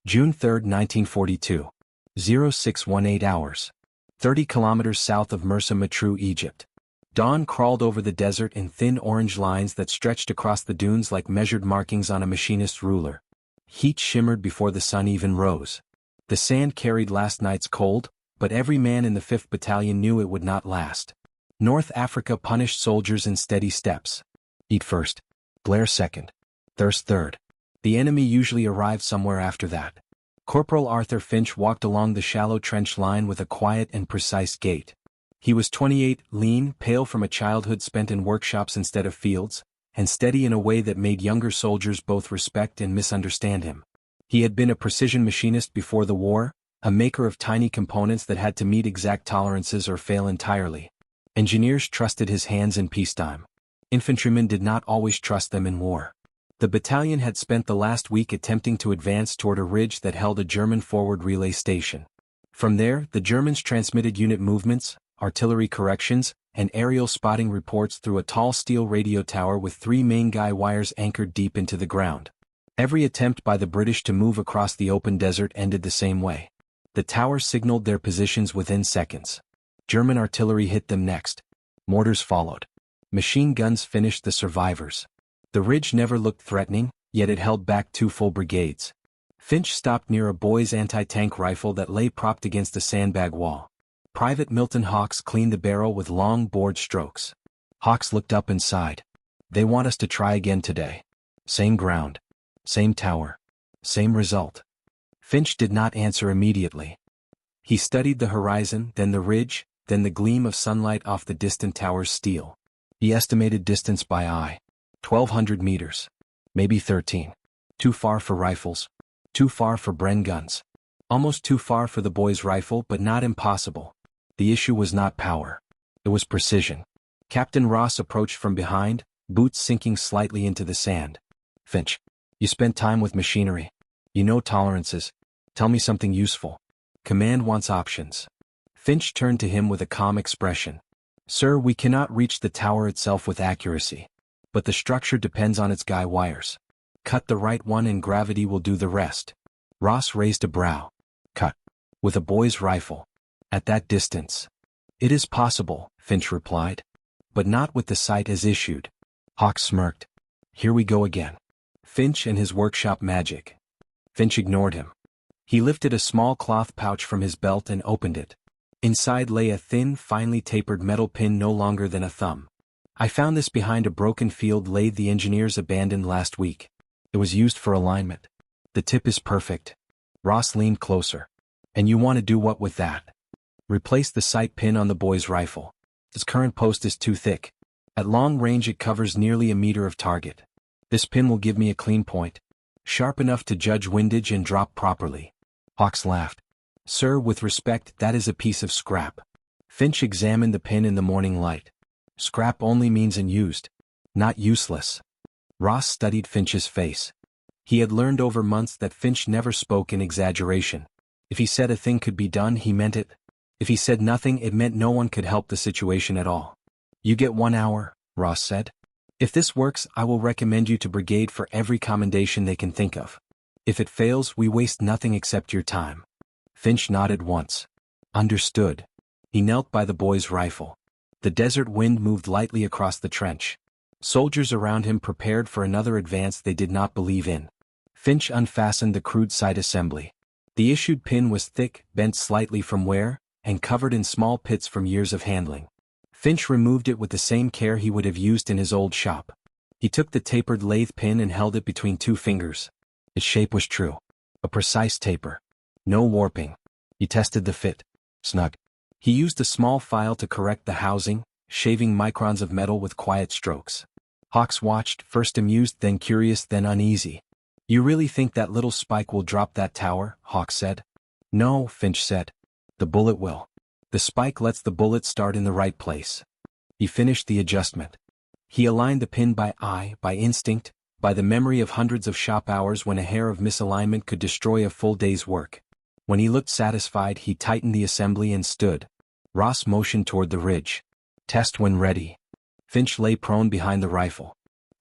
June 3, 1942. 0618 hours. 30 kilometers south of Mersa Matruh, Egypt. Dawn crawled over the desert in thin orange lines that stretched across the dunes like measured markings on a machinist's ruler. Heat shimmered before the sun even rose. The sand carried last night's cold, but every man in the 5th Battalion knew it would not last. North Africa punished soldiers in steady steps. Eat first, glare second, thirst third. The enemy usually arrived somewhere after that. Corporal Arthur Finch walked along the shallow trench line with a quiet and precise gait. He was 28, lean, pale from a childhood spent in workshops instead of fields, and steady in a way that made younger soldiers both respect and misunderstand him. He had been a precision machinist before the war, a maker of tiny components that had to meet exact tolerances or fail entirely. Engineers trusted his hands in peacetime. Infantrymen did not always trust them in war. The battalion had spent the last week attempting to advance toward a ridge that held a German forward relay station. From there, the Germans transmitted unit movements, artillery corrections, and aerial spotting reports through a tall steel radio tower with 3 main guy wires anchored deep into the ground. Every attempt by the British to move across the open desert ended the same way. The tower signaled their positions within seconds. German artillery hit them next. Mortars followed. Machine guns finished the survivors. The ridge never looked threatening, yet it held back 2 full brigades. Finch stopped near a boy's anti-tank rifle that lay propped against a sandbag wall. Private Milton Hawks cleaned the barrel with long bored strokes. Hawks looked up and sighed. They want us to try again today. Same ground. Same tower. Same result. Finch did not answer immediately. He studied the horizon, then the ridge, then the gleam of sunlight off the distant tower's steel. He estimated distance by eye. 1,200 meters. Maybe 13. Too far for rifles. Too far for Bren guns. Almost too far for the boy's rifle, but not impossible. The issue was not power. It was precision. Captain Ross approached from behind, boots sinking slightly into the sand. Finch, you spent time with machinery. You know tolerances. Tell me something useful. Command wants options. Finch turned to him with a calm expression. Sir, we cannot reach the tower itself with accuracy. But the structure depends on its guy wires. Cut the right one and gravity will do the rest. Ross raised a brow. Cut. With a boy's rifle. At that distance. It is possible, Finch replied. But not with the sight as issued. Hawk smirked. Here we go again. Finch and his workshop magic. Finch ignored him. He lifted a small cloth pouch from his belt and opened it. Inside lay a thin, finely tapered metal pin no longer than a thumb. I found this behind a broken field lathe the engineers abandoned last week. It was used for alignment. The tip is perfect. Ross leaned closer. And you want to do what with that? Replace the sight pin on the boy's rifle. Its current post is too thick. At long range it covers nearly a meter of target. This pin will give me a clean point. Sharp enough to judge windage and drop properly. Hawks laughed. Sir, with respect, that is a piece of scrap. Finch examined the pin in the morning light. Scrap only means unused. Not useless. Ross studied Finch's face. He had learned over months that Finch never spoke in exaggeration. If he said a thing could be done, he meant it. If he said nothing, it meant no one could help the situation at all. You get 1 hour, Ross said. If this works, I will recommend you to brigade for every commendation they can think of. If it fails, we waste nothing except your time. Finch nodded once. Understood. He knelt by the boy's rifle. The desert wind moved lightly across the trench. Soldiers around him prepared for another advance they did not believe in. Finch unfastened the crude sight assembly. The issued pin was thick, bent slightly from wear, and covered in small pits from years of handling. Finch removed it with the same care he would have used in his old shop. He took the tapered lathe pin and held it between 2 fingers. Its shape was true. A precise taper. No warping. He tested the fit. Snug. He used a small file to correct the housing, shaving microns of metal with quiet strokes. Hawks watched, first amused, then curious, then uneasy. You really think that little spike will drop that tower? Hawks said. No, Finch said. The bullet will. The spike lets the bullet start in the right place. He finished the adjustment. He aligned the pin by eye, by instinct, by the memory of hundreds of shop hours when a hair of misalignment could destroy a full day's work. When he looked satisfied, he tightened the assembly and stood. Ross motioned toward the ridge. Test when ready. Finch lay prone behind the rifle.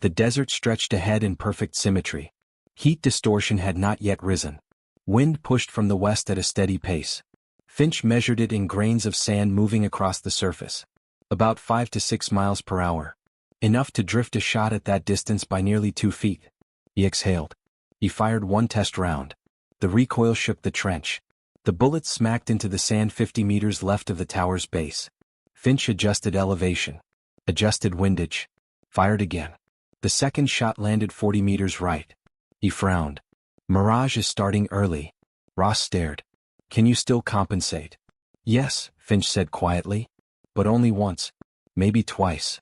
The desert stretched ahead in perfect symmetry. Heat distortion had not yet risen. Wind pushed from the west at a steady pace. Finch measured it in grains of sand moving across the surface. About 5 to 6 miles per hour. Enough to drift a shot at that distance by nearly 2 feet. He exhaled. He fired one test round. The recoil shook the trench. The bullet smacked into the sand 50 meters left of the tower's base. Finch adjusted elevation. Adjusted windage. Fired again. The second shot landed 40 meters right. He frowned. Mirage is starting early. Ross stared. Can you still compensate? Yes, Finch said quietly. But only once. Maybe twice.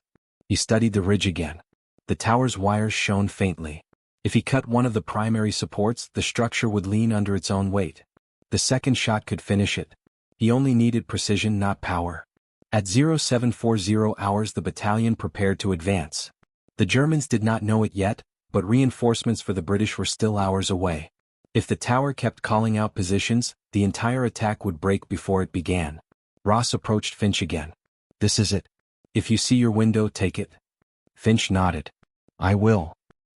He studied the ridge again. The tower's wires shone faintly. If he cut one of the primary supports, the structure would lean under its own weight. The second shot could finish it. He only needed precision, not power. At 0740 hours the battalion prepared to advance. The Germans did not know it yet, but reinforcements for the British were still hours away. If the tower kept calling out positions, the entire attack would break before it began. Ross approached Finch again. This is it. If you see your window, take it. Finch nodded. I will.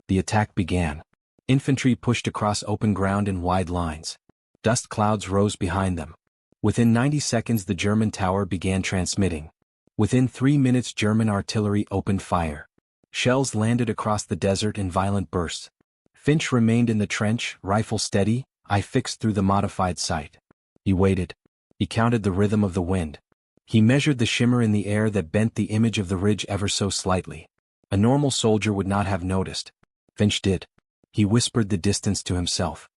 The attack began. Infantry pushed across open ground in wide lines. Dust clouds rose behind them. Within 90 seconds the German tower began transmitting. Within 3 minutes German artillery opened fire. Shells landed across the desert in violent bursts. Finch remained in the trench, rifle steady, eye fixed through the modified sight. He waited. He counted the rhythm of the wind. He measured the shimmer in the air that bent the image of the ridge ever so slightly. A normal soldier would not have noticed. Finch did. He whispered the distance to himself.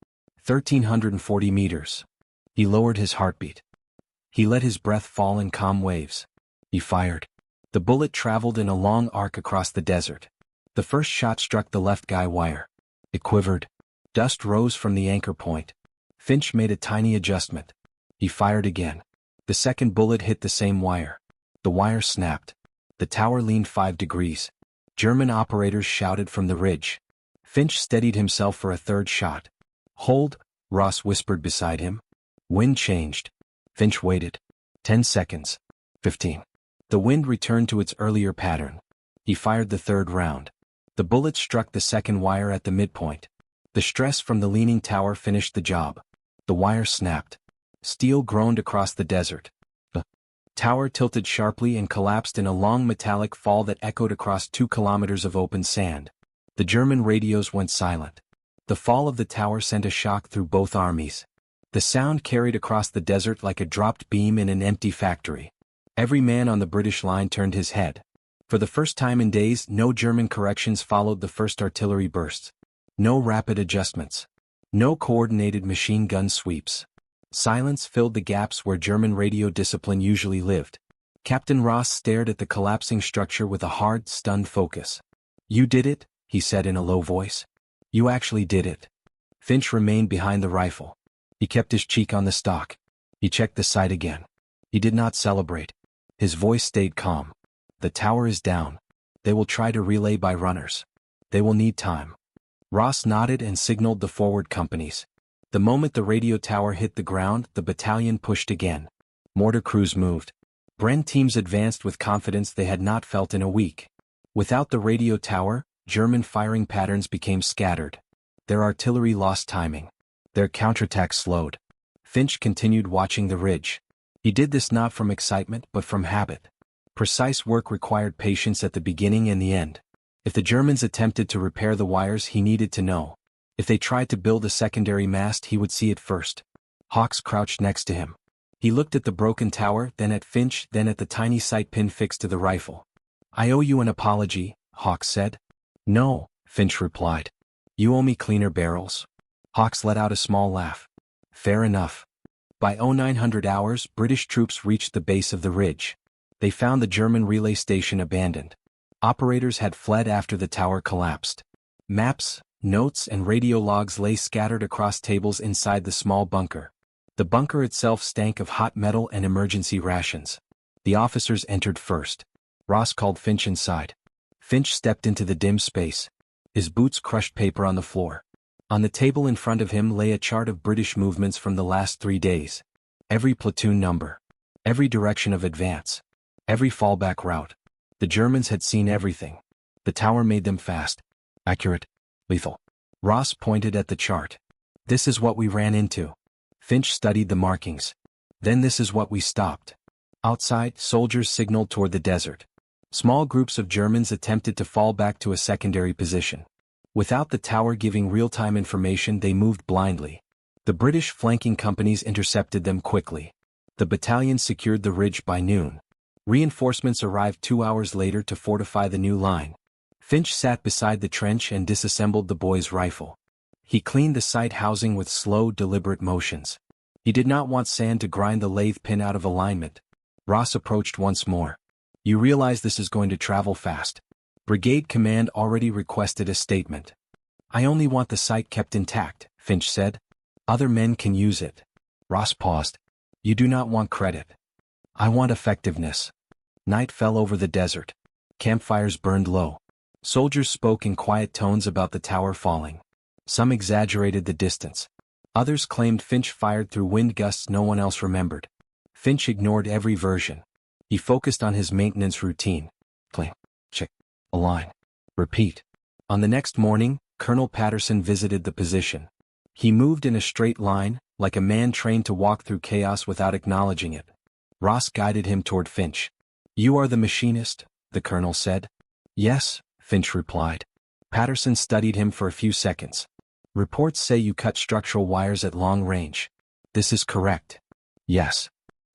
1,340 meters. He lowered his heartbeat. He let his breath fall in calm waves. He fired. The bullet traveled in a long arc across the desert. The first shot struck the left guy wire. It quivered. Dust rose from the anchor point. Finch made a tiny adjustment. He fired again. The second bullet hit the same wire. The wire snapped. The tower leaned 5 degrees. German operators shouted from the ridge. Finch steadied himself for a third shot. Hold, Ross whispered beside him. Wind changed. Finch waited. 10 seconds. 15. The wind returned to its earlier pattern. He fired the third round. The bullet struck the second wire at the midpoint. The stress from the leaning tower finished the job. The wire snapped. Steel groaned across the desert. The tower tilted sharply and collapsed in a long metallic fall that echoed across 2 kilometers of open sand. The German radios went silent. The fall of the tower sent a shock through both armies. The sound carried across the desert like a dropped beam in an empty factory. Every man on the British line turned his head. For the first time in days, no German corrections followed the first artillery bursts. No rapid adjustments. No coordinated machine gun sweeps. Silence filled the gaps where German radio discipline usually lived. Captain Ross stared at the collapsing structure with a hard, stunned focus. You did it, he said in a low voice. You actually did it. Finch remained behind the rifle. He kept his cheek on the stock. He checked the sight again. He did not celebrate. His voice stayed calm. The tower is down. They will try to relay by runners. They will need time. Ross nodded and signaled the forward companies. The moment the radio tower hit the ground, the battalion pushed again. Mortar crews moved. Bren teams advanced with confidence they had not felt in a week. Without the radio tower, German firing patterns became scattered. Their artillery lost timing. Their counterattack slowed. Finch continued watching the ridge. He did this not from excitement but from habit. Precise work required patience at the beginning and the end. If the Germans attempted to repair the wires, he needed to know. If they tried to build a secondary mast, he would see it first. Hawks crouched next to him. He looked at the broken tower, then at Finch, then at the tiny sight pin fixed to the rifle. I owe you an apology, Hawks said. No, Finch replied. You owe me cleaner barrels. Hawks let out a small laugh. Fair enough. By 0900 hours, British troops reached the base of the ridge. They found the German relay station abandoned. Operators had fled after the tower collapsed. Maps, notes and radio logs lay scattered across tables inside the small bunker. The bunker itself stank of hot metal and emergency rations. The officers entered first. Ross called Finch inside. Finch stepped into the dim space. His boots crushed paper on the floor. On the table in front of him lay a chart of British movements from the last 3 days. Every platoon number. Every direction of advance. Every fallback route. The Germans had seen everything. The tower made them fast. Accurate. Lethal. Ross pointed at the chart. This is what we ran into. Finch studied the markings. Then this is what we stopped. Outside, soldiers signaled toward the desert. Small groups of Germans attempted to fall back to a secondary position. Without the tower giving real-time information, they moved blindly. The British flanking companies intercepted them quickly. The battalion secured the ridge by noon. Reinforcements arrived 2 hours later to fortify the new line. Finch sat beside the trench and disassembled the boy's rifle. He cleaned the sight housing with slow, deliberate motions. He did not want sand to grind the lathe pin out of alignment. Ross approached once more. You realize this is going to travel fast. Brigade Command already requested a statement. I only want the sight kept intact, Finch said. Other men can use it. Ross paused. You do not want credit. I want effectiveness. Night fell over the desert. Campfires burned low. Soldiers spoke in quiet tones about the tower falling. Some exaggerated the distance. Others claimed Finch fired through wind gusts no one else remembered. Finch ignored every version. He focused on his maintenance routine. Clean. Check. Align. Repeat. On the next morning, Colonel Patterson visited the position. He moved in a straight line, like a man trained to walk through chaos without acknowledging it. Ross guided him toward Finch. You are the machinist, the colonel said. Yes, Finch replied. Patterson studied him for a few seconds. Reports say you cut structural wires at long range. This is correct. Yes.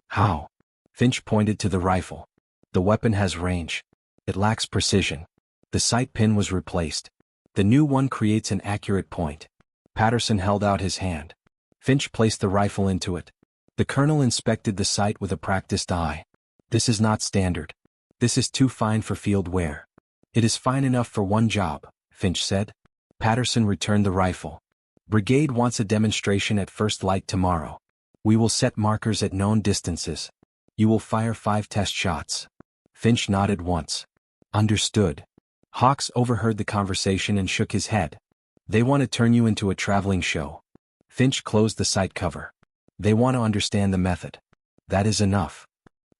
How? Finch pointed to the rifle. The weapon has range. It lacks precision. The sight pin was replaced. The new one creates an accurate point. Patterson held out his hand. Finch placed the rifle into it. The colonel inspected the sight with a practiced eye. This is not standard. This is too fine for field wear. It is fine enough for one job, Finch said. Patterson returned the rifle. Brigade wants a demonstration at first light tomorrow. We will set markers at known distances. You will fire 5 test shots. Finch nodded once. Understood. Hawks overheard the conversation and shook his head. They want to turn you into a traveling show. Finch closed the sight cover. They want to understand the method. That is enough.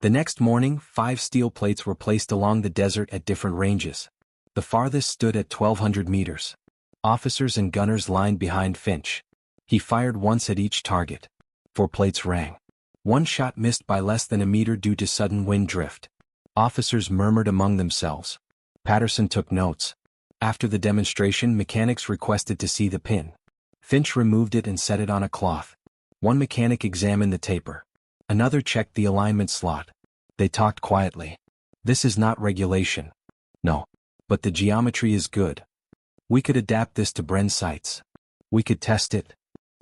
The next morning, 5 steel plates were placed along the desert at different ranges. The farthest stood at 1,200 meters. Officers and gunners lined behind Finch. He fired once at each target. 4 plates rang. One shot missed by less than a meter due to sudden wind drift. Officers murmured among themselves. Patterson took notes. After the demonstration, mechanics requested to see the pin. Finch removed it and set it on a cloth. One mechanic examined the taper. Another checked the alignment slot. They talked quietly. This is not regulation. No. But the geometry is good. We could adapt this to Bren's sights. We could test it.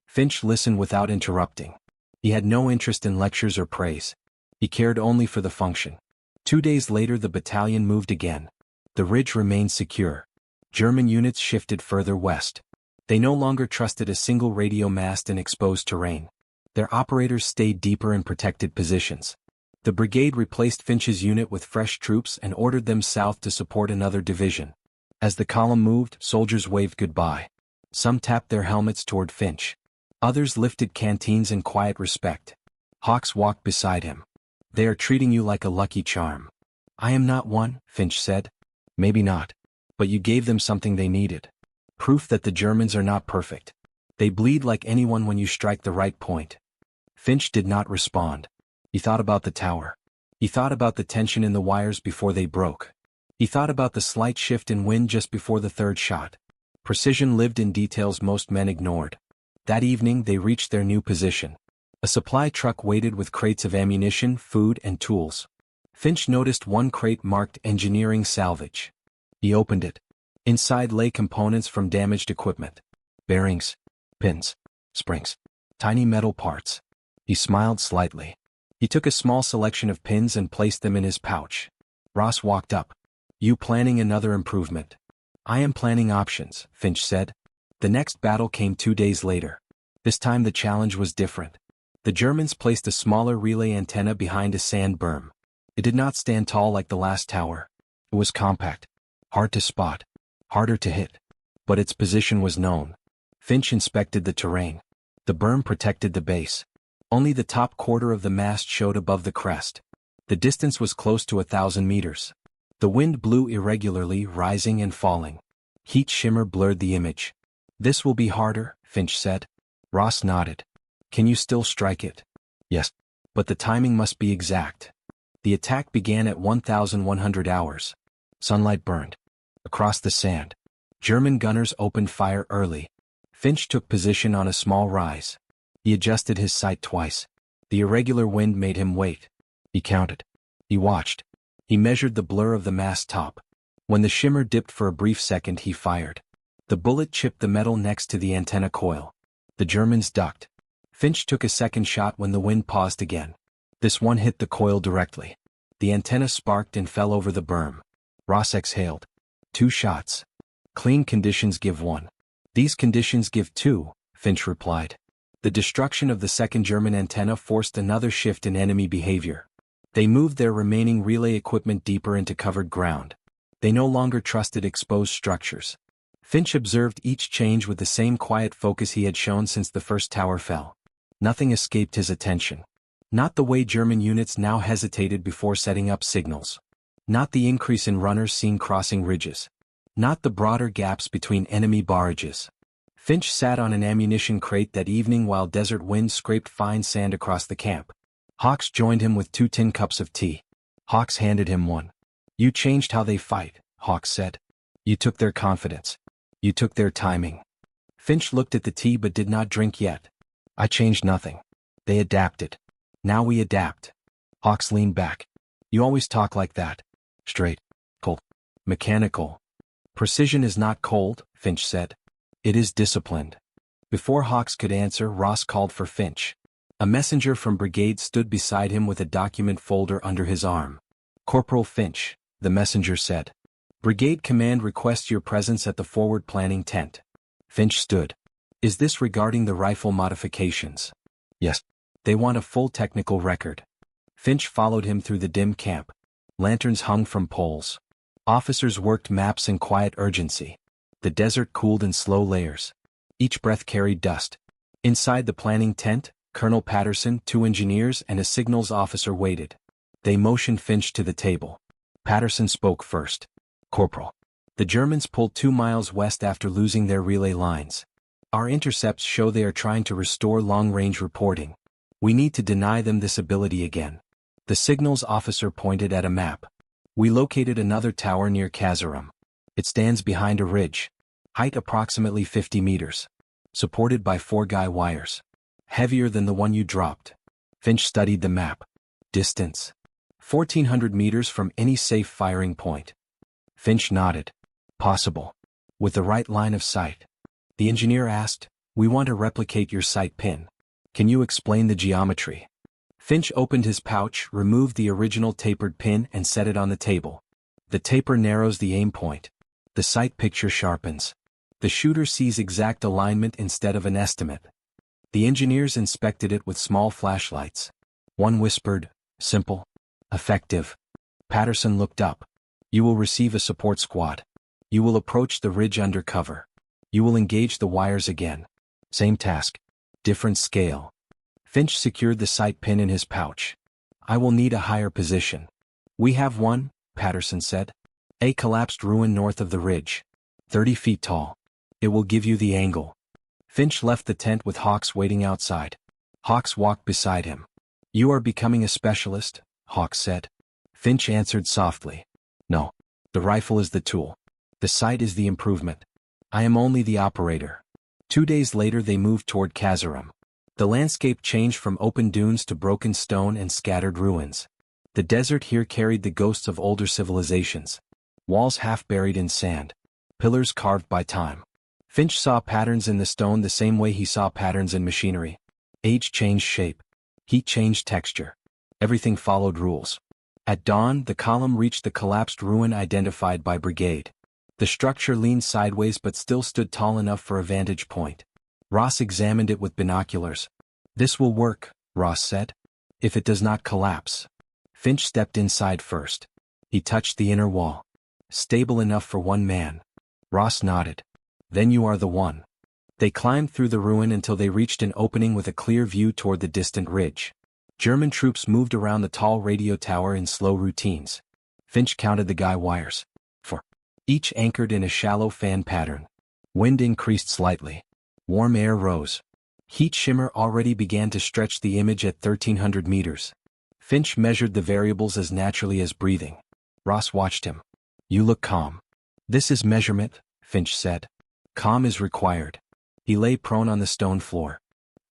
Finch listened without interrupting. He had no interest in lectures or praise. He cared only for the function. 2 days later the battalion moved again. The ridge remained secure. German units shifted further west. They no longer trusted a single radio mast in exposed terrain. Their operators stayed deeper in protected positions. The brigade replaced Finch's unit with fresh troops and ordered them south to support another division. As the column moved, soldiers waved goodbye. Some tapped their helmets toward Finch. Others lifted canteens in quiet respect. Hawks walked beside him. They are treating you like a lucky charm. I am not one, Finch said. Maybe not. But you gave them something they needed. Proof that the Germans are not perfect. They bleed like anyone when you strike the right point. Finch did not respond. He thought about the tower. He thought about the tension in the wires before they broke. He thought about the slight shift in wind just before the third shot. Precision lived in details most men ignored. That evening they reached their new position. A supply truck waited with crates of ammunition, food, and tools. Finch noticed one crate marked engineering salvage. He opened it. Inside lay components from damaged equipment. Bearings, pins, springs, tiny metal parts. He smiled slightly. He took a small selection of pins and placed them in his pouch. Ross walked up. You planning another improvement? I am planning options, Finch said. The next battle came 2 days later. This time the challenge was different. The Germans placed a smaller relay antenna behind a sand berm. It did not stand tall like the last tower. It was compact. Hard to spot. Harder to hit. But its position was known. Finch inspected the terrain. The berm protected the base. Only the top quarter of the mast showed above the crest. The distance was close to 1,000 meters. The wind blew irregularly, rising and falling. Heat shimmer blurred the image. This will be harder, Finch said. Ross nodded. Can you still strike it? Yes. But the timing must be exact. The attack began at 1100 hours. Sunlight burned across the sand. German gunners opened fire early. Finch took position on a small rise. He adjusted his sight twice. The irregular wind made him wait. He counted. He watched. He measured the blur of the mast top. When the shimmer dipped for a brief second, he fired. The bullet chipped the metal next to the antenna coil. The Germans ducked. Finch took a second shot when the wind paused again. This one hit the coil directly. The antenna sparked and fell over the berm. Ross exhaled. 2 shots. Clean conditions give 1. These conditions give 2, Finch replied. The destruction of the second German antenna forced another shift in enemy behavior. They moved their remaining relay equipment deeper into covered ground. They no longer trusted exposed structures. Finch observed each change with the same quiet focus he had shown since the first tower fell. Nothing escaped his attention. Not the way German units now hesitated before setting up signals. Not the increase in runners seen crossing ridges. Not the broader gaps between enemy barrages. Finch sat on an ammunition crate that evening while desert winds scraped fine sand across the camp. Hawks joined him with 2 tin cups of tea. Hawks handed him one. You changed how they fight, Hawks said. You took their confidence. You took their timing. Finch looked at the tea but did not drink yet. I changed nothing. They adapted. Now we adapt. Hawks leaned back. You always talk like that. Straight. Cold. Mechanical. Precision is not cold, Finch said. It is disciplined. Before Hawks could answer, Ross called for Finch. A messenger from brigade stood beside him with a document folder under his arm. Corporal Finch, the messenger said. Brigade command requests your presence at the forward planning tent. Finch stood. Is this regarding the rifle modifications? Yes. They want a full technical record. Finch followed him through the dim camp. Lanterns hung from poles. Officers worked maps in quiet urgency. The desert cooled in slow layers. Each breath carried dust. Inside the planning tent, Colonel Patterson, 2 engineers, and a signals officer waited. They motioned Finch to the table. Patterson spoke first. Corporal. The Germans pulled 2 miles west after losing their relay lines. Our intercepts show they are trying to restore long-range reporting. We need to deny them this ability again. The signals officer pointed at a map. We located another tower near Kazaram. It stands behind a ridge. Height approximately 50 meters. Supported by 4 guy wires. Heavier than the one you dropped. Finch studied the map. Distance. 1,400 meters from any safe firing point. Finch nodded. Possible. With the right line of sight. The engineer asked, we want to replicate your sight pin. Can you explain the geometry? Finch opened his pouch, removed the original tapered pin and set it on the table. The taper narrows the aim point. The sight picture sharpens. The shooter sees exact alignment instead of an estimate. The engineers inspected it with small flashlights. One whispered, simple. Effective. Patterson looked up. You will receive a support squad. You will approach the ridge under cover. You will engage the wires again. Same task. Different scale. Finch secured the sight pin in his pouch. I will need a higher position. We have one, Patterson said. A collapsed ruin north of the ridge. 30 feet tall. It will give you the angle. Finch left the tent with Hawks waiting outside. Hawks walked beside him. You are becoming a specialist, Hawks said. Finch answered softly. No. The rifle is the tool. The sight is the improvement. I am only the operator. 2 days later they moved toward Kazaram. The landscape changed from open dunes to broken stone and scattered ruins. The desert here carried the ghosts of older civilizations. Walls half buried in sand. Pillars carved by time. Finch saw patterns in the stone the same way he saw patterns in machinery. Age changed shape. Heat changed texture. Everything followed rules. At dawn, the column reached the collapsed ruin identified by brigade. The structure leaned sideways but still stood tall enough for a vantage point. Ross examined it with binoculars. This will work, Ross said. If it does not collapse. Finch stepped inside first. He touched the inner wall. Stable enough for 1 man. Ross nodded. Then you are the one. They climbed through the ruin until they reached an opening with a clear view toward the distant ridge. German troops moved around the tall radio tower in slow routines. Finch counted the guy wires. 4. Each anchored in a shallow fan pattern. Wind increased slightly. Warm air rose. Heat shimmer already began to stretch the image at 1300 meters. Finch measured the variables as naturally as breathing. Ross watched him. "You look calm." "This is measurement," Finch said. "Calm is required." He lay prone on the stone floor.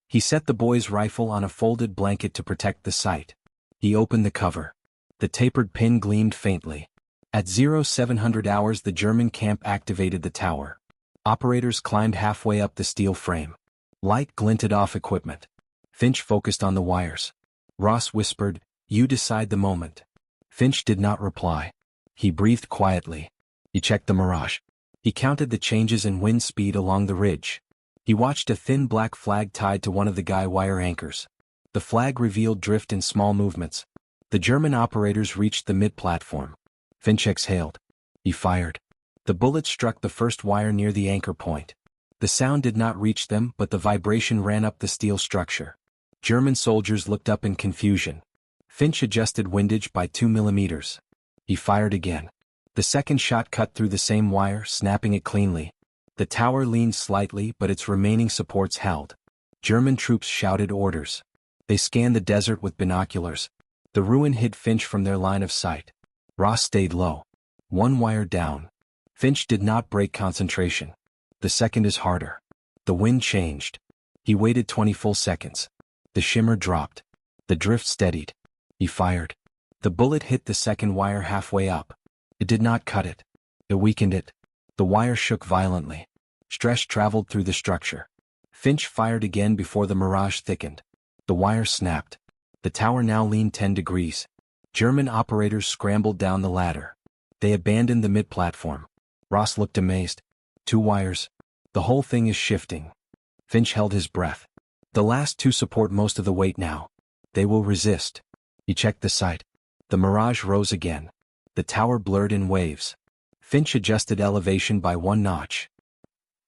He set the boy's rifle on a folded blanket to protect the sight. He opened the cover. The tapered pin gleamed faintly. At 0700 hours the German camp activated the tower. Operators climbed halfway up the steel frame. Light glinted off equipment. Finch focused on the wires. Ross whispered, "You decide the moment." Finch did not reply. He breathed quietly. He checked the mirage. He counted the changes in wind speed along the ridge. He watched a thin black flag tied to one of the guy wire anchors. The flag revealed drift in small movements. The German operators reached the mid-platform. Finch exhaled. He fired. The bullet struck the first wire near the anchor point. The sound did not reach them, but the vibration ran up the steel structure. German soldiers looked up in confusion. Finch adjusted windage by 2 millimeters. He fired again. The second shot cut through the same wire, snapping it cleanly. The tower leaned slightly, but its remaining supports held. German troops shouted orders. They scanned the desert with binoculars. The ruin hid Finch from their line of sight. Ross stayed low. One wire down. Finch did not break concentration. The second is harder. The wind changed. He waited 20 full seconds. The shimmer dropped. The drift steadied. He fired. The bullet hit the second wire halfway up. It did not cut it. It weakened it. The wire shook violently. Stress traveled through the structure. Finch fired again before the mirage thickened. The wire snapped. The tower now leaned 10 degrees. German operators scrambled down the ladder. They abandoned the mid-platform. Ross looked amazed. 2 wires. The whole thing is shifting. Finch held his breath. The last 2 support most of the weight now. They will resist. He checked the sight. The mirage rose again. The tower blurred in waves. Finch adjusted elevation by 1 notch.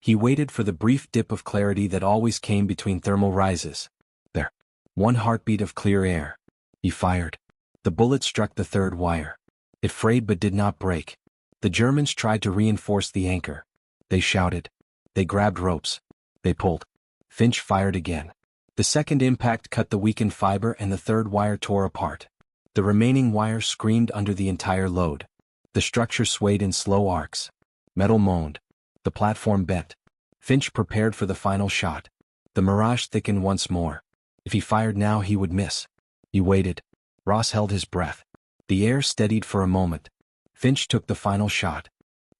He waited for the brief dip of clarity that always came between thermal rises. There. 1 heartbeat of clear air. He fired. The bullet struck the third wire. It frayed but did not break. The Germans tried to reinforce the anchor. They shouted. They grabbed ropes. They pulled. Finch fired again. The second impact cut the weakened fiber and the third wire tore apart. The remaining wire screamed under the entire load. The structure swayed in slow arcs. Metal moaned. The platform bent. Finch prepared for the final shot. The mirage thickened once more. If he fired now he would miss. He waited. Ross held his breath. The air steadied for a moment. Finch took the final shot.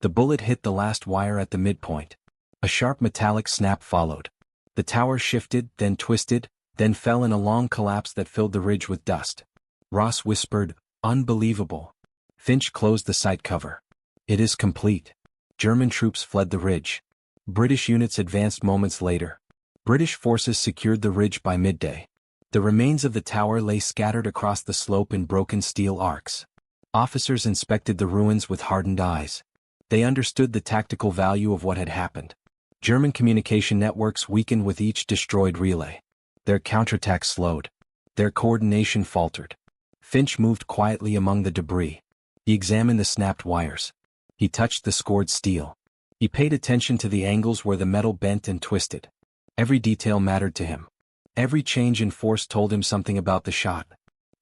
The bullet hit the last wire at the midpoint. A sharp metallic snap followed. The tower shifted, then twisted, then fell in a long collapse that filled the ridge with dust. Ross whispered, "Unbelievable." Finch closed the sight cover. "It is complete." German troops fled the ridge. British units advanced moments later. British forces secured the ridge by midday. The remains of the tower lay scattered across the slope in broken steel arcs. Officers inspected the ruins with hardened eyes. They understood the tactical value of what had happened. German communication networks weakened with each destroyed relay. Their counterattacks slowed. Their coordination faltered. Finch moved quietly among the debris. He examined the snapped wires. He touched the scored steel. He paid attention to the angles where the metal bent and twisted. Every detail mattered to him. Every change in force told him something about the shot.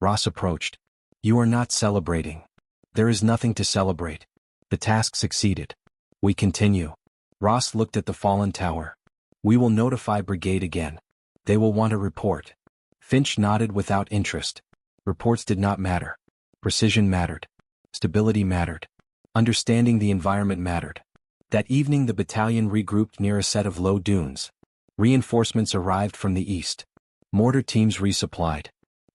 Ross approached. "You are not celebrating." "There is nothing to celebrate. The task succeeded. We continue." Ross looked at the fallen tower. "We will notify brigade again. They will want a report." Finch nodded without interest. Reports did not matter. Precision mattered. Stability mattered. Understanding the environment mattered. That evening the battalion regrouped near a set of low dunes. Reinforcements arrived from the east. Mortar teams resupplied.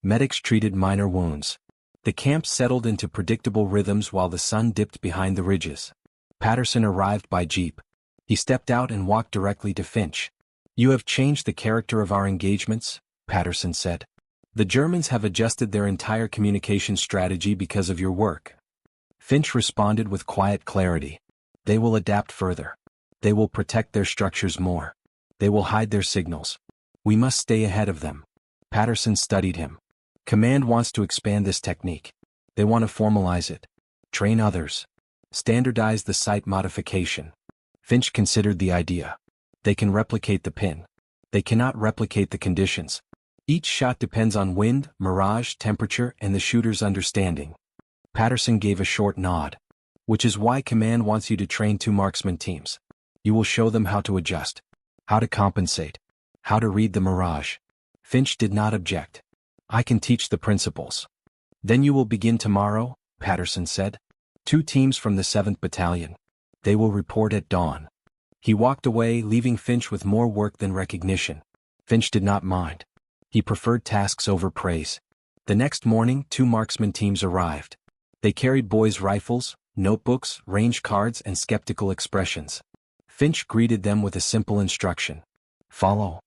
Medics treated minor wounds. The camp settled into predictable rhythms while the sun dipped behind the ridges. Patterson arrived by jeep. He stepped out and walked directly to Finch. "You have changed the character of our engagements," Patterson said. "The Germans have adjusted their entire communication strategy because of your work." Finch responded with quiet clarity. "They will adapt further. They will protect their structures more. They will hide their signals. We must stay ahead of them." Patterson studied him. "Command wants to expand this technique. They want to formalize it. Train others. Standardize the site modification." Finch considered the idea. "They can replicate the pin. They cannot replicate the conditions. Each shot depends on wind, mirage, temperature, and the shooter's understanding. Patterson gave a short nod. Which is why Command wants you to train 2 marksman teams. You will show them how to adjust, how to compensate, how to read the mirage. Finch did not object. I can teach the principles. Then you will begin tomorrow, Patterson said. 2 teams from the 7th Battalion. They will report at dawn. He walked away, leaving Finch with more work than recognition. Finch did not mind. He preferred tasks over praise. The next morning, 2 marksman teams arrived. They carried boys' rifles, notebooks, range cards, and skeptical expressions. Finch greeted them with a simple instruction. Follow.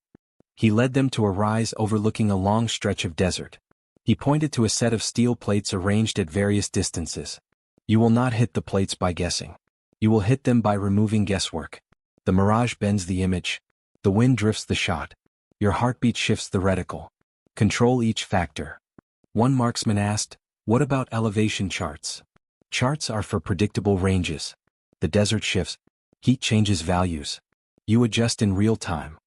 He led them to a rise overlooking a long stretch of desert. He pointed to a set of steel plates arranged at various distances. You will not hit the plates by guessing. You will hit them by removing guesswork. The mirage bends the image. The wind drifts the shot. Your heartbeat shifts the reticle. Control each factor. One marksman asked, what about elevation charts? Charts are for predictable ranges. The desert shifts. Heat changes values. You adjust in real time.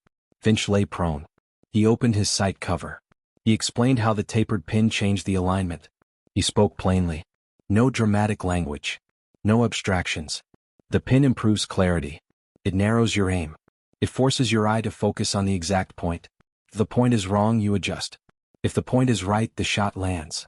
Finch lay prone. He opened his sight cover. He explained how the tapered pin changed the alignment. He spoke plainly. No dramatic language. No abstractions. The pin improves clarity. It narrows your aim. It forces your eye to focus on the exact point. If the point is wrong, you adjust. If the point is right, the shot lands.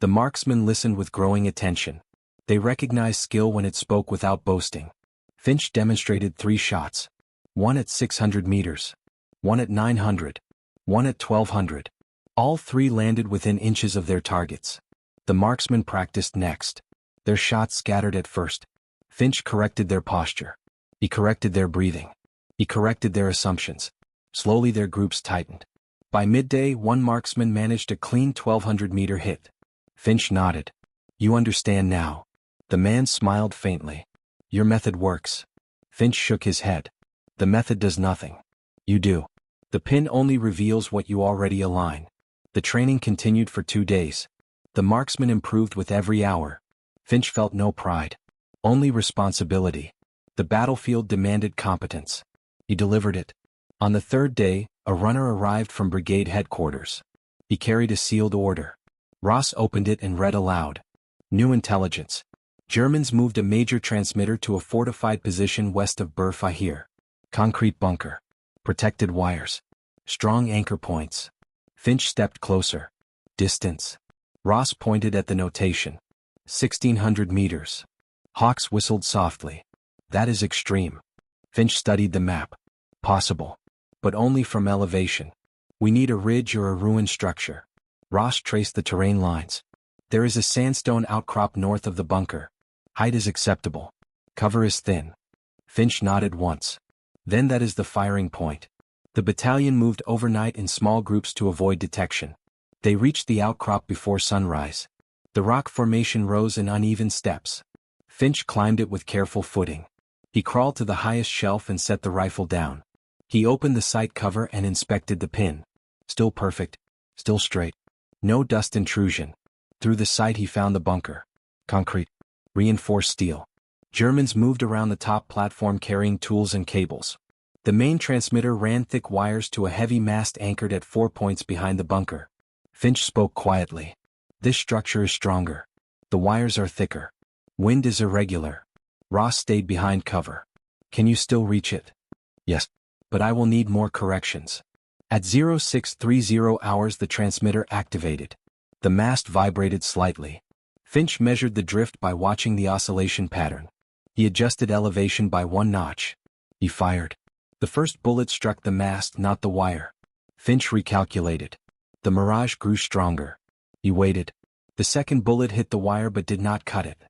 The marksmen listened with growing attention. They recognized skill when it spoke without boasting. Finch demonstrated 3 shots. One at 600 meters. One at 900. One at 1200. All 3 landed within inches of their targets. The marksmen practiced next. Their shots scattered at first. Finch corrected their posture. He corrected their breathing. He corrected their assumptions. Slowly their groups tightened. By midday, one marksman managed a clean 1200-meter hit. Finch nodded. You understand now. The man smiled faintly. Your method works. Finch shook his head. The method does nothing. You do. The pin only reveals what you already align. The training continued for 2 days. The marksman improved with every hour. Finch felt no pride. Only responsibility. The battlefield demanded competence. He delivered it. On the 3rd day, a runner arrived from brigade headquarters. He carried a sealed order. Ross opened it and read aloud. New intelligence. Germans moved a major transmitter to a fortified position west of Bir Fahir. Concrete bunker. Protected wires. Strong anchor points. Finch stepped closer. Distance. Ross pointed at the notation. 1600 meters. Hawks whistled softly. That is extreme. Finch studied the map. Possible. But only from elevation. We need a ridge or a ruined structure. Ross traced the terrain lines. There is a sandstone outcrop north of the bunker. Height is acceptable. Cover is thin. Finch nodded once. Then that is the firing point. The battalion moved overnight in small groups to avoid detection. They reached the outcrop before sunrise. The rock formation rose in uneven steps. Finch climbed it with careful footing. He crawled to the highest shelf and set the rifle down. He opened the sight cover and inspected the pin. Still perfect. Still straight. No dust intrusion. Through the sight he found the bunker. Concrete. Reinforced steel. Germans moved around the top platform carrying tools and cables. The main transmitter ran thick wires to a heavy mast anchored at 4 points behind the bunker. Finch spoke quietly. This structure is stronger. The wires are thicker. Wind is irregular. Ross stayed behind cover. Can you still reach it? Yes. But I will need more corrections. At 0630 hours the transmitter activated. The mast vibrated slightly. Finch measured the drift by watching the oscillation pattern. He adjusted elevation by 1 notch. He fired. The first bullet struck the mast, not the wire. Finch recalculated. The mirage grew stronger. He waited. The second bullet hit the wire but did not cut it.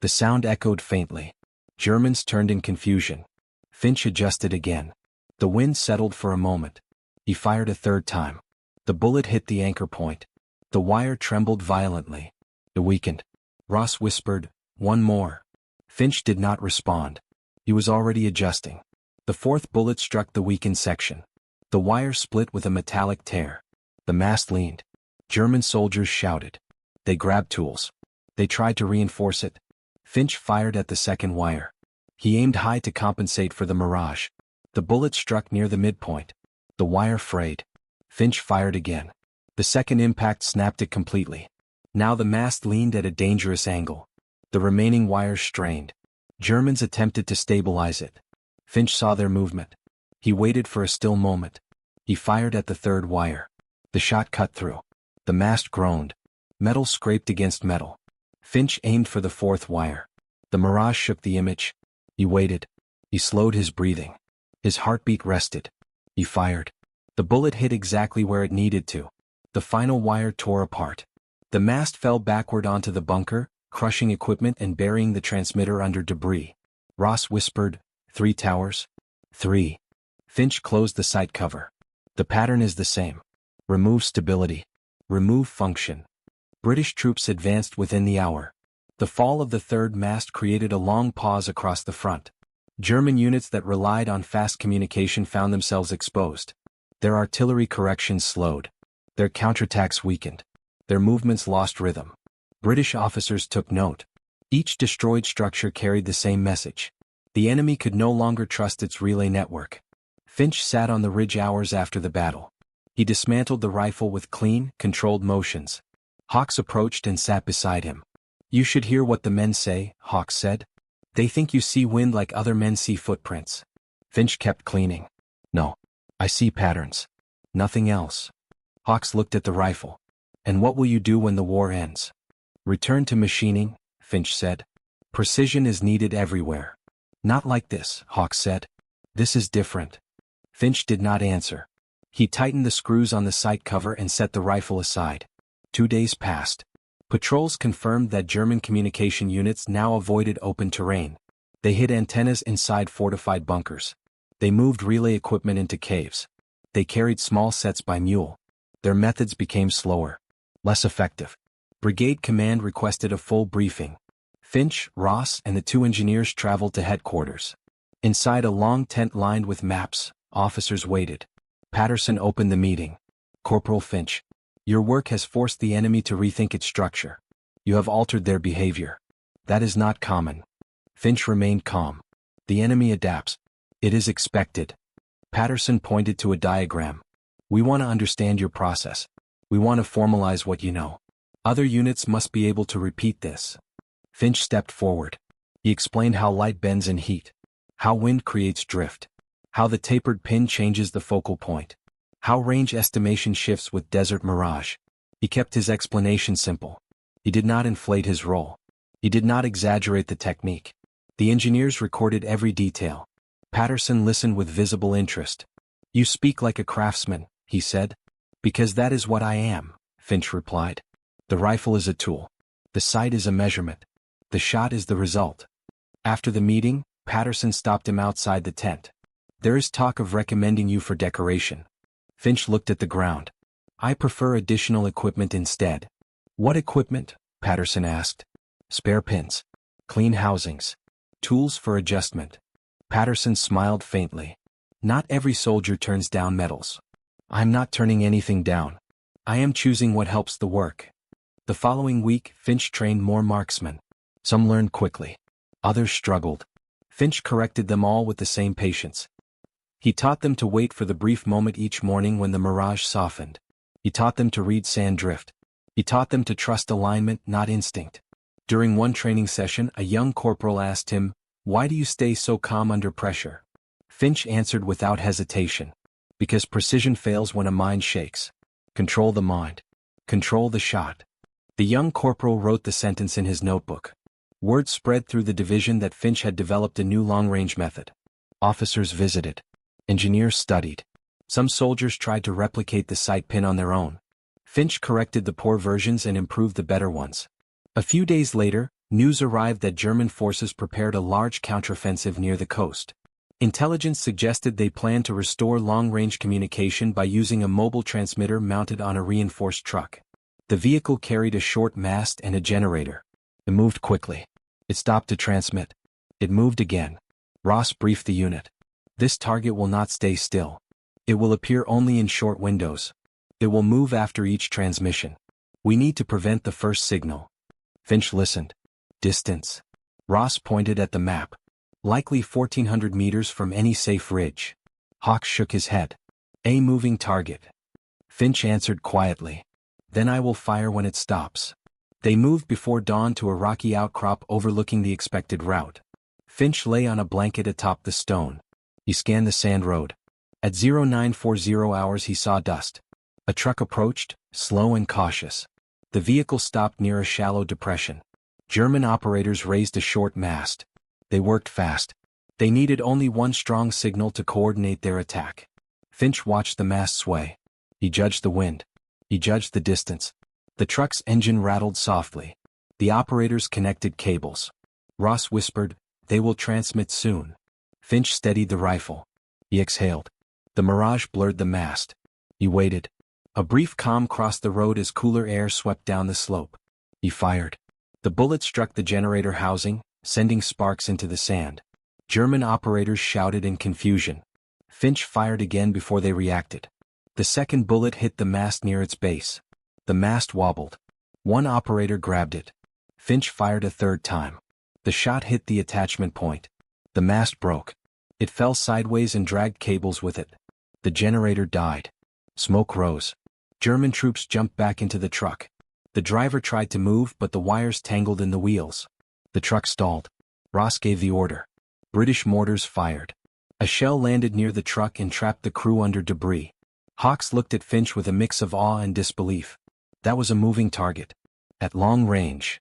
The sound echoed faintly. Germans turned in confusion. Finch adjusted again. The wind settled for a moment. He fired a 3rd time. The bullet hit the anchor point. The wire trembled violently. It weakened. Ross whispered, "One more." Finch did not respond. He was already adjusting. The 4th bullet struck the weakened section. The wire split with a metallic tear. The mast leaned. German soldiers shouted. They grabbed tools. They tried to reinforce it. Finch fired at the 2nd wire. He aimed high to compensate for the mirage. The bullet struck near the midpoint. The wire frayed. Finch fired again. The second impact snapped it completely. Now the mast leaned at a dangerous angle. The remaining wires strained. Germans attempted to stabilize it. Finch saw their movement. He waited for a still moment. He fired at the third wire. The shot cut through. The mast groaned. Metal scraped against metal. Finch aimed for the fourth wire. The mirage shook the image. He waited. He slowed his breathing. His heartbeat rested. He fired. The bullet hit exactly where it needed to. The final wire tore apart. The mast fell backward onto the bunker, crushing equipment and burying the transmitter under debris. Ross whispered, 3 towers? 3. Finch closed the sight cover. The pattern is the same. Remove stability. Remove function. British troops advanced within the hour. The fall of the third mast created a long pause across the front. German units that relied on fast communication found themselves exposed. Their artillery corrections slowed. Their counterattacks weakened. Their movements lost rhythm. British officers took note. Each destroyed structure carried the same message. The enemy could no longer trust its relay network. Finch sat on the ridge hours after the battle. He dismantled the rifle with clean, controlled motions. Hawks approached and sat beside him. You should hear what the men say, Hawks said. They think you see wind like other men see footprints. Finch kept cleaning. No. I see patterns. Nothing else. Hawks looked at the rifle. And what will you do when the war ends? Return to machining, Finch said. Precision is needed everywhere. Not like this, Hawks said. This is different. Finch did not answer. He tightened the screws on the sight cover and set the rifle aside. 2 days passed. Patrols confirmed that German communication units now avoided open terrain. They hid antennas inside fortified bunkers. They moved relay equipment into caves. They carried small sets by mule. Their methods became slower, less effective. Brigade command requested a full briefing. Finch, Ross, and the 2 engineers traveled to headquarters. Inside a long tent lined with maps, officers waited. Patterson opened the meeting. Corporal Finch, your work has forced the enemy to rethink its structure. You have altered their behavior. That is not common. Finch remained calm. The enemy adapts. It is expected. Patterson pointed to a diagram. We want to understand your process. We want to formalize what you know. Other units must be able to repeat this. Finch stepped forward. He explained how light bends in heat. How wind creates drift. How the tapered pin changes the focal point. How range estimation shifts with desert mirage. He kept his explanation simple. He did not inflate his role. He did not exaggerate the technique. The engineers recorded every detail. Patterson listened with visible interest. You speak like a craftsman, he said. Because that is what I am, Finch replied. The rifle is a tool. The sight is a measurement. The shot is the result. After the meeting, Patterson stopped him outside the tent. There is talk of recommending you for decoration. Finch looked at the ground. I prefer additional equipment instead. What equipment? Patterson asked. Spare pins. Clean housings. Tools for adjustment. Patterson smiled faintly. Not every soldier turns down medals. I'm not turning anything down. I am choosing what helps the work. The following week, Finch trained more marksmen. Some learned quickly. Others struggled. Finch corrected them all with the same patience. He taught them to wait for the brief moment each morning when the mirage softened. He taught them to read sand drift. He taught them to trust alignment, not instinct. During one training session, a young corporal asked him, "Why do you stay so calm under pressure?" Finch answered without hesitation. Because precision fails when a mind shakes. Control the mind. Control the shot. The young corporal wrote the sentence in his notebook. Word spread through the division that Finch had developed a new long-range method. Officers visited. Engineers studied. Some soldiers tried to replicate the sight pin on their own. Finch corrected the poor versions and improved the better ones. A few days later, news arrived that German forces prepared a large counteroffensive near the coast. Intelligence suggested they planned to restore long-range communication by using a mobile transmitter mounted on a reinforced truck. The vehicle carried a short mast and a generator. It moved quickly. It stopped to transmit. It moved again. Ross briefed the unit. This target will not stay still. It will appear only in short windows. It will move after each transmission. We need to prevent the first signal. Finch listened. Distance. Ross pointed at the map. Likely 1,400 meters from any safe ridge. Hawks shook his head. A moving target. Finch answered quietly. Then I will fire when it stops. They moved before dawn to a rocky outcrop overlooking the expected route. Finch lay on a blanket atop the stone. He scanned the sand road. At 0940 hours he saw dust. A truck approached, slow and cautious. The vehicle stopped near a shallow depression. German operators raised a short mast. They worked fast. They needed only one strong signal to coordinate their attack. Finch watched the mast sway. He judged the wind. He judged the distance. The truck's engine rattled softly. The operators connected cables. Ross whispered, "They will transmit soon." Finch steadied the rifle. He exhaled. The mirage blurred the mast. He waited. A brief calm crossed the road as cooler air swept down the slope. He fired. The bullet struck the generator housing, sending sparks into the sand. German operators shouted in confusion. Finch fired again before they reacted. The second bullet hit the mast near its base. The mast wobbled. One operator grabbed it. Finch fired a third time. The shot hit the attachment point. The mast broke. It fell sideways and dragged cables with it. The generator died. Smoke rose. German troops jumped back into the truck. The driver tried to move but the wires tangled in the wheels. The truck stalled. Ross gave the order. British mortars fired. A shell landed near the truck and trapped the crew under debris. Hawks looked at Finch with a mix of awe and disbelief. That was a moving target. At long range.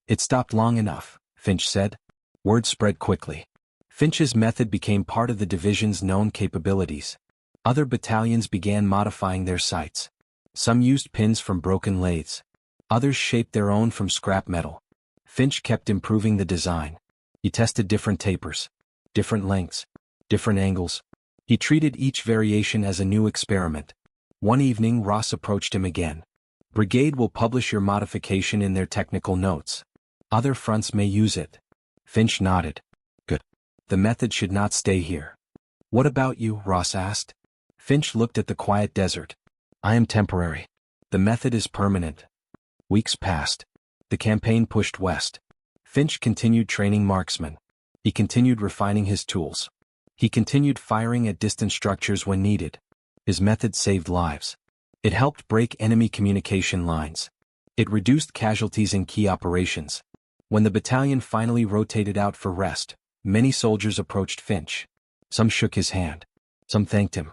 It stopped long enough, Finch said. Word spread quickly. Finch's method became part of the division's known capabilities. Other battalions began modifying their sights. Some used pins from broken lathes. Others shaped their own from scrap metal. Finch kept improving the design. He tested different tapers, different lengths, different angles. He treated each variation as a new experiment. One evening Ross approached him again. "Brigade will publish your modification in their technical notes. Other fronts may use it." Finch nodded. "Good. The method should not stay here." "What about you?" Ross asked. Finch looked at the quiet desert. "I am temporary. The method is permanent." Weeks passed. The campaign pushed west. Finch continued training marksmen. He continued refining his tools. He continued firing at distant structures when needed. His method saved lives. It helped break enemy communication lines. It reduced casualties in key operations. When the battalion finally rotated out for rest, many soldiers approached Finch. Some shook his hand. Some thanked him.